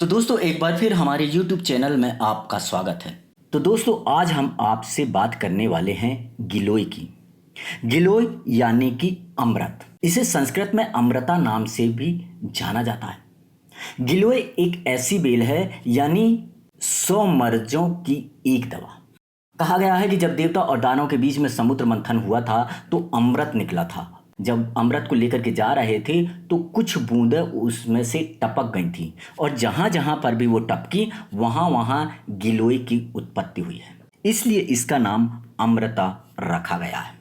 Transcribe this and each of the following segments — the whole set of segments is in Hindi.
तो दोस्तों एक बार फिर हमारे YouTube चैनल में आपका स्वागत है। तो दोस्तों आज हम आपसे बात करने वाले हैं गिलोय की। गिलोय यानी कि अमृत। इसे संस्कृत में अमृता नाम से भी जाना जाता है। गिलोय एक ऐसी बेल है यानी 100 मर्जों की एक दवा। कहा गया है कि जब देवता और दानव के बीच में समुद्र मंथन हुआ था तो अमृत निकला था। जब अमृत को लेकर के जा रहे थे तो कुछ बूंदें उसमें से टपक गई थी और जहां जहां पर भी वो टपकी वहां वहां गिलोय की उत्पत्ति हुई है, इसलिए इसका नाम अमृता रखा गया है।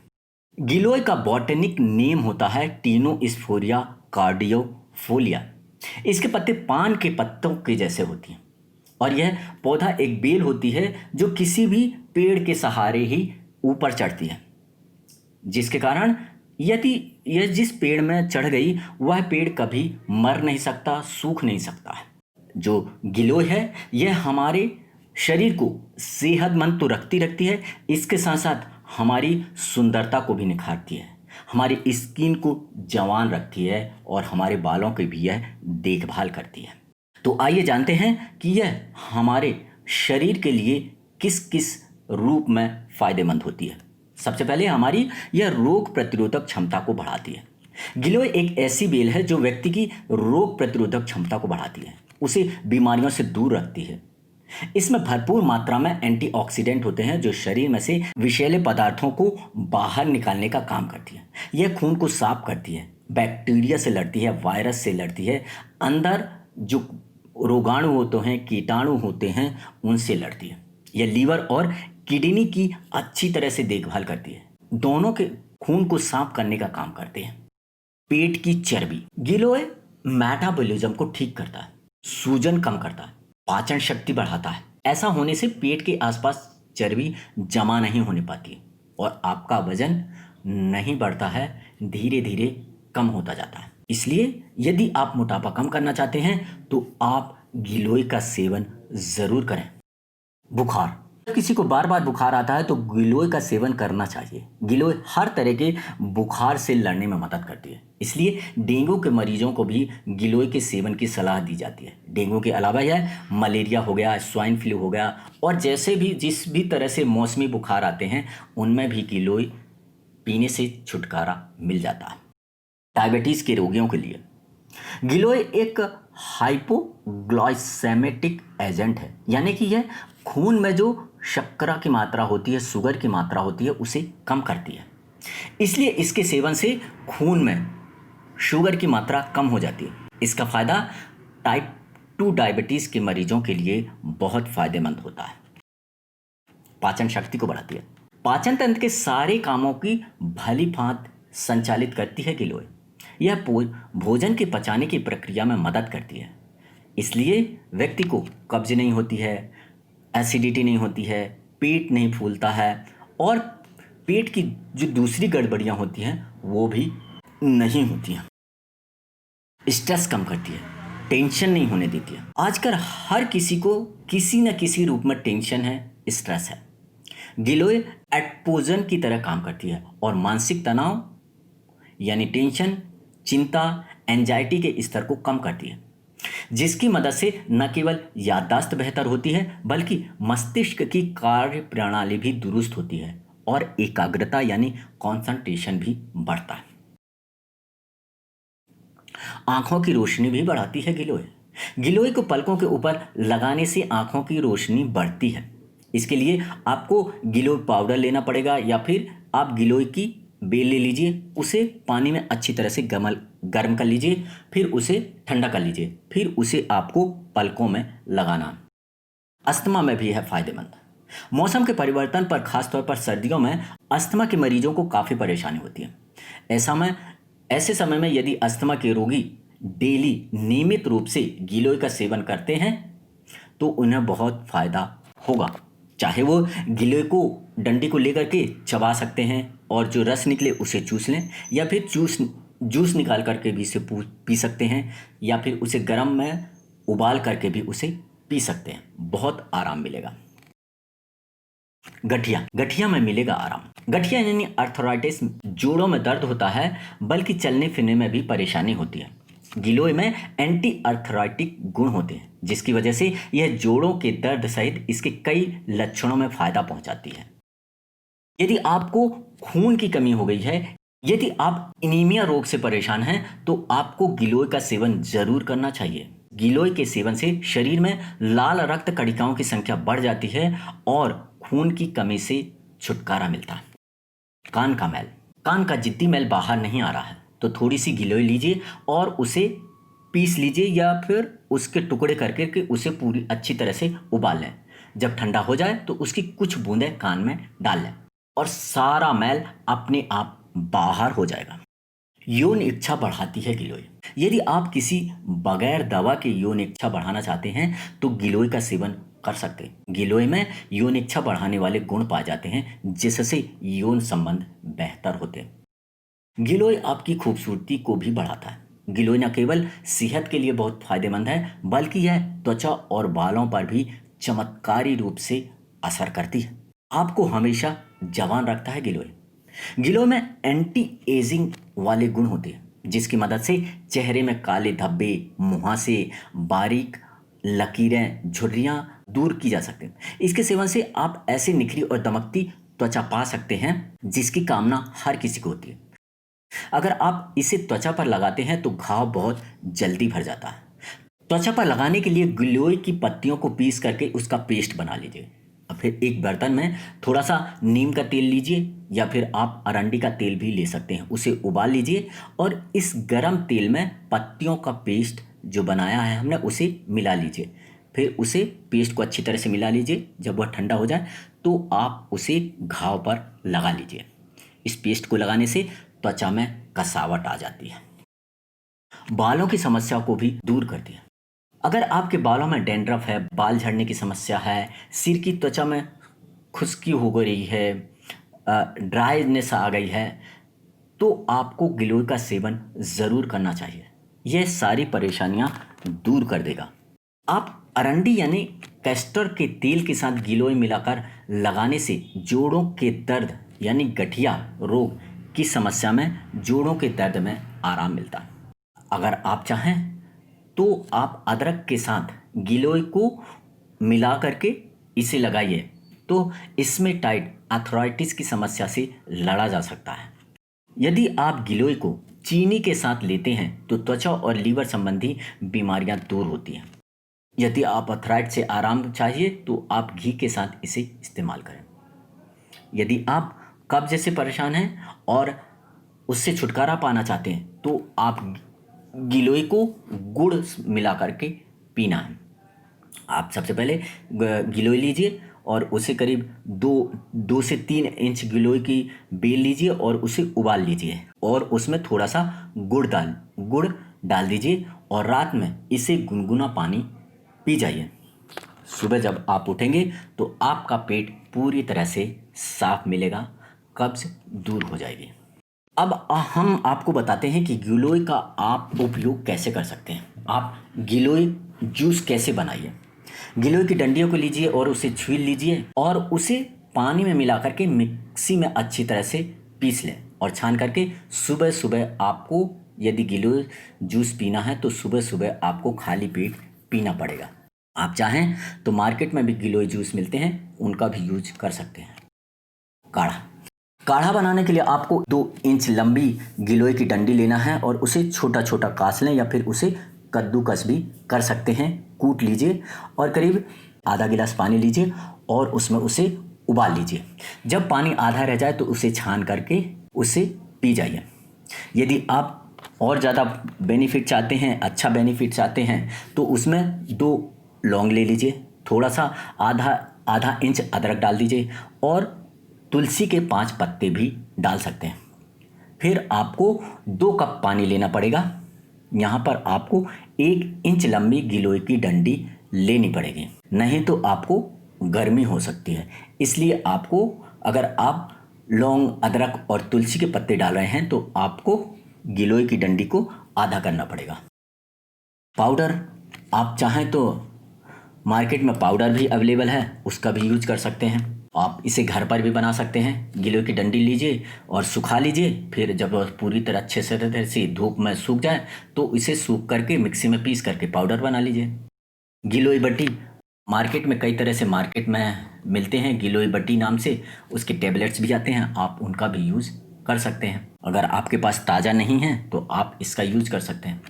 गिलोय का बॉटनिक नेम होता है टीनोस्फोरिया कार्डियोफोलिया। इसके पत्ते पान के पत्तों के जैसे होती हैं और यह पौधा एक बेल होती है जो किसी भी पेड़ के सहारे ही ऊपर चढ़ती है, जिसके कारण यदि यह जिस पेड़ में चढ़ गई वह पेड़ कभी मर नहीं सकता, सूख नहीं सकता है। जो गिलोय है यह हमारे शरीर को सेहतमंद तो रखती है, इसके साथ साथ हमारी सुंदरता को भी निखारती है, हमारी स्किन को जवान रखती है और हमारे बालों की भी यह देखभाल करती है। तो आइए जानते हैं कि यह हमारे शरीर के लिए किस किस रूप में फायदेमंद होती है। सबसे पहले हमारी यह रोग प्रतिरोधक क्षमता को बढ़ाती है। गिलोय एक ऐसी बेल है जो व्यक्ति की रोग प्रतिरोधक क्षमता को बढ़ाती है, उसे बीमारियों से दूर रखती है। इसमें भरपूर मात्रा में एंटीऑक्सीडेंट होते हैं जो शरीर में से विषैले पदार्थों को बाहर निकालने का काम करती है। यह खून को साफ करती है, बैक्टीरिया से लड़ती है, वायरस से लड़ती है, अंदर जो रोगाणु होते हैं, कीटाणु होते हैं, उनसे लड़ती है। यह लीवर और किडनी की अच्छी तरह से देखभाल करती है, दोनों के खून को साफ करने का काम करते हैं। पेट की चर्बी, गिलोय मेटाबॉलिज्म को ठीक करता है, सूजन कम करता है, पाचन शक्ति बढ़ाता है। ऐसा होने से पेट के आसपास चर्बी जमा नहीं होने पाती और आपका वजन नहीं बढ़ता है, धीरे धीरे कम होता जाता है। इसलिए यदि आप मोटापा कम करना चाहते हैं तो आप गिलोय का सेवन जरूर करें। बुखार, किसी को बार बार बुखार आता है तो गिलोय का सेवन करना चाहिए। गिलोय हर तरह के बुखार से लड़ने में मदद करती है, इसलिए डेंगू के मरीजों को भी गिलोय के सेवन की सलाह दी जाती है। डेंगू के अलावा यह मलेरिया हो गया, स्वाइन फ्लू हो गया और जैसे भी जिस भी तरह से मौसमी बुखार आते हैं उनमें भी गिलोय पीने से छुटकारा मिल जाता है। डायबिटीज़ के रोगियों के लिए गिलोय एक हाइपोग्लाइसेमिक एजेंट है, यानी कि यह खून में जो शर्करा की मात्रा होती है, शुगर की मात्रा होती है, उसे कम करती है। इसलिए इसके सेवन से खून में शुगर की मात्रा कम हो जाती है। इसका फायदा टाइप 2 डायबिटीज़ के मरीजों के लिए बहुत फायदेमंद होता है। पाचन शक्ति को बढ़ाती है, पाचन तंत्र के सारे कामों की भली भांति संचालित करती है गिलोय। यह भोजन के पचाने की प्रक्रिया में मदद करती है, इसलिए व्यक्ति को कब्ज नहीं होती है, एसिडिटी नहीं होती है, पेट नहीं फूलता है और पेट की जो दूसरी गड़बड़ियाँ होती हैं वो भी नहीं होती हैं। स्ट्रेस कम करती है, टेंशन नहीं होने देती है। आजकल हर किसी को किसी न किसी रूप में टेंशन है, स्ट्रेस है। गिलोय एडपोजन की तरह काम करती है और मानसिक तनाव यानी टेंशन, चिंता, एंजाइटी के स्तर को कम करती है, जिसकी मदद से न केवल याददाश्त बेहतर होती है बल्कि मस्तिष्क की कार्य प्रणाली भी दुरुस्त होती है और एकाग्रता यानी कंसंट्रेशन भी बढ़ता है। आंखों की रोशनी भी बढ़ाती है गिलोय। गिलोय को पलकों के ऊपर लगाने से आंखों की रोशनी बढ़ती है। इसके लिए आपको गिलोय पाउडर लेना पड़ेगा या फिर आप गिलोय की बेल ले लीजिए, उसे पानी में अच्छी तरह से गर्म कर लीजिए, फिर उसे ठंडा कर लीजिए, फिर उसे आपको पलकों में लगाना। अस्थमा में भी है फायदेमंद। मौसम के परिवर्तन पर खासतौर पर सर्दियों में अस्थमा के मरीजों को काफ़ी परेशानी होती है। ऐसे समय में यदि अस्थमा के रोगी डेली नियमित रूप से गिलोय का सेवन करते हैं तो उन्हें बहुत फायदा होगा। चाहे वो गिलोय को डंडी को लेकर के चबा सकते हैं और जो रस निकले उसे चूस लें या फिर जूस निकाल करके भी इसे पी सकते हैं या फिर उसे गर्म में उबाल करके भी उसे पी सकते हैं, बहुत आराम मिलेगा। गठिया में मिलेगा आराम। गठिया यानी अर्थराइटिस, जोड़ों में दर्द होता है बल्कि चलने फिरने में भी परेशानी होती है। गिलोय में एंटी अर्थराइटिक गुण होते हैं, जिसकी वजह से यह जोड़ों के दर्द सहित इसके कई लक्षणों में फायदा पहुंचाती है। यदि आपको खून की कमी हो गई है, यदि आप एनीमिया रोग से परेशान हैं, तो आपको गिलोय का सेवन जरूर करना चाहिए। गिलोय के सेवन से शरीर में लाल रक्त कणिकाओं की संख्या बढ़ जाती है और खून की कमी से छुटकारा मिलता है। कान का मैल, कान का जिद्दी मैल बाहर नहीं आ रहा है तो थोड़ी सी गिलोय लीजिए और उसे पीस लीजिए या फिर उसके टुकड़े करके के उसे पूरी अच्छी तरह से उबाल लें। जब ठंडा हो जाए तो उसकी कुछ बूंदें कान में डाल लें और सारा मैल अपने आप बाहर हो जाएगा। यौन इच्छा बढ़ाती है गिलोय। यदि आप किसी बगैर दवा के यौन इच्छा बढ़ाना चाहते हैं तो गिलोय का सेवन कर सकते हैं। गिलोय में यौन इच्छा बढ़ाने वाले गुण पाए जाते हैं, जिससे यौन संबंध बेहतर होते हैं। गिलोय आपकी खूबसूरती को भी बढ़ाता है। गिलोय न केवल सेहत के लिए बहुत फायदेमंद है, बल्कि यह त्वचा और बालों पर भी चमत्कारी रूप से असर करती है। आपको हमेशा जवान रखता है गिलोय। गिलोय में एंटी एजिंग वाले गुण होते हैं, जिसकी मदद से चेहरे में काले धब्बे, मुहासे, बारीक लकीरें, झुर्रियां दूर की जा सकती हैं। इसके सेवन से आप ऐसे निखरी और दमकती त्वचा पा सकते हैं जिसकी कामना हर किसी को होती है। अगर आप इसे त्वचा पर लगाते हैं तो घाव बहुत जल्दी भर जाता है। त्वचा पर लगाने के लिए गिलोय की पत्तियों को पीस करके उसका पेस्ट बना लीजिए। और फिर एक बर्तन में थोड़ा सा नीम का तेल लीजिए या फिर आप अरंडी का तेल भी ले सकते हैं। उसे उबाल लीजिए और इस गरम तेल में पत्तियों का पेस्ट जो बनाया है हमने उसे मिला लीजिए। फिर उसे पेस्ट को अच्छी तरह से मिला लीजिए। जब वह ठंडा हो जाए तो आप उसे घाव पर लगा लीजिए। इस पेस्ट को लगाने से त्वचा में कसावट आ जाती है। बालों की समस्या को भी दूर करती है। अगर आपके बालों में डैंड्रफ है, बाल झड़ने की समस्या है, सिर की त्वचा में खुश्की हो गई है, ड्राइनेस आ गई है, तो आपको गिलोय का सेवन ज़रूर करना चाहिए। यह सारी परेशानियां दूर कर देगा। आप अरंडी यानी कैस्टर के तेल के साथ गिलोय मिलाकर लगाने से जोड़ों के दर्द यानी गठिया रोग की समस्या में जोड़ों के दर्द में आराम मिलता है। अगर आप चाहें तो आप अदरक के साथ गिलोय को मिला करके इसे लगाइए तो इसमें टाइट आर्थराइटिस की समस्या से लड़ा जा सकता है। यदि आप गिलोय को चीनी के साथ लेते हैं तो त्वचा और लीवर संबंधी बीमारियां दूर होती हैं। यदि आप आर्थराइटिस से आराम चाहिए तो आप घी के साथ इसे इस्तेमाल करें। यदि आप कब्ज से परेशान हैं और उससे छुटकारा पाना चाहते हैं तो आप गिलोय को गुड़ मिला करके पीना है। आप सबसे पहले गिलोय लीजिए और उसे करीब 2 से 3 इंच गिलोय की बेल लीजिए और उसे उबाल लीजिए और उसमें थोड़ा सा गुड़ डाल दीजिए और रात में इसे गुनगुना पानी पी जाइए। सुबह जब आप उठेंगे तो आपका पेट पूरी तरह से साफ मिलेगा, कब्ज दूर हो जाएगी। अब हम आपको बताते हैं कि गिलोय का आप उपयोग कैसे कर सकते हैं। आप गिलोय जूस कैसे बनाइए। गिलोय की डंडियों को लीजिए और उसे छील लीजिए और उसे पानी में मिला करके मिक्सी में अच्छी तरह से पीस लें और छान करके सुबह सुबह आपको यदि गिलोय जूस पीना है तो सुबह सुबह आपको खाली पेट पीना पड़ेगा। आप चाहें तो मार्केट में भी गिलोय जूस मिलते हैं, उनका भी यूज कर सकते हैं। काढ़ा बनाने के लिए आपको 2 इंच लंबी गिलोय की डंडी लेना है और उसे छोटा छोटा काट लें या फिर उसे कद्दूकस भी कर सकते हैं। कूट लीजिए और करीब आधा गिलास पानी लीजिए और उसमें उसे उबाल लीजिए। जब पानी आधा रह जाए तो उसे छान करके उसे पी जाइए। यदि आप और ज़्यादा बेनिफिट चाहते हैं, अच्छा बेनिफिट चाहते हैं तो उसमें 2 लौंग ले लीजिए, थोड़ा सा आधा इंच अदरक डाल दीजिए और तुलसी के 5 पत्ते भी डाल सकते हैं। फिर आपको 2 कप पानी लेना पड़ेगा। यहाँ पर आपको 1 इंच लंबी गिलोय की डंडी लेनी पड़ेगी, नहीं तो आपको गर्मी हो सकती है। इसलिए आपको अगर आप लौंग, अदरक और तुलसी के पत्ते डाल रहे हैं तो आपको गिलोय की डंडी को आधा करना पड़ेगा। पाउडर आप चाहें तो मार्केट में पाउडर भी अवेलेबल है, उसका भी यूज कर सकते हैं। आप इसे घर पर भी बना सकते हैं। गिलोय की डंडी लीजिए और सुखा लीजिए, फिर जब वह पूरी तरह अच्छे से तरह से धूप में सूख जाए तो इसे सूख करके मिक्सी में पीस करके पाउडर बना लीजिए। गिलोय बट्टी मार्केट में कई तरह से मार्केट में मिलते हैं गिलोय बट्टी नाम से, उसके टेबलेट्स भी आते हैं, आप उनका भी यूज़ कर सकते हैं। अगर आपके पास ताज़ा नहीं है तो आप इसका यूज कर सकते हैं।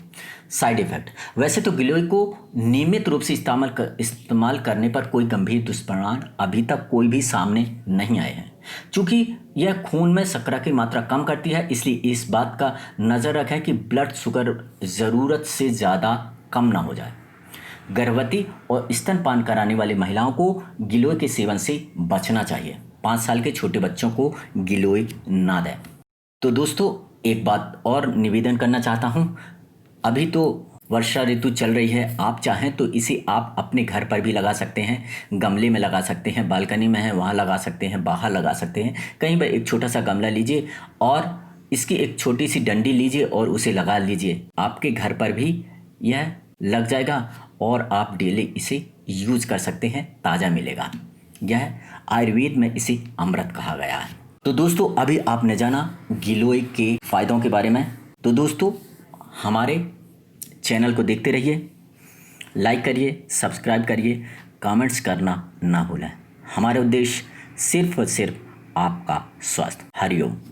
साइड इफ़ेक्ट, वैसे तो गिलोय को नियमित रूप से इस्तेमाल करने पर कोई गंभीर दुष्परिणाम अभी तक कोई भी सामने नहीं आए हैं। चूँकि यह खून में शर्करा की मात्रा कम करती है, इसलिए इस बात का नज़र रखें कि ब्लड शुगर ज़रूरत से ज़्यादा कम ना हो जाए। गर्भवती और स्तनपान कराने वाली महिलाओं को गिलोय के सेवन से बचना चाहिए। 5 साल के छोटे बच्चों को गिलोय ना दें। तो दोस्तों एक बात और निवेदन करना चाहता हूँ, अभी तो वर्षा ऋतु चल रही है, आप चाहें तो इसे आप अपने घर पर भी लगा सकते हैं, गमले में लगा सकते हैं, बालकनी में है वहाँ लगा सकते हैं, बाहर लगा सकते हैं, कहीं पर एक छोटा सा गमला लीजिए और इसकी एक छोटी सी डंडी लीजिए और उसे लगा लीजिए। आपके घर पर भी यह लग जाएगा और आप डेली इसे यूज कर सकते हैं, ताज़ा मिलेगा। यह आयुर्वेद में इसे अमृत कहा गया है। तो दोस्तों अभी आपने जाना गिलोय के फ़ायदों के बारे में। तो दोस्तों हमारे चैनल को देखते रहिए, लाइक करिए, सब्सक्राइब करिए, कमेंट्स करना ना भूलें। हमारा उद्देश्य सिर्फ और सिर्फ आपका स्वास्थ्य। हरिओम।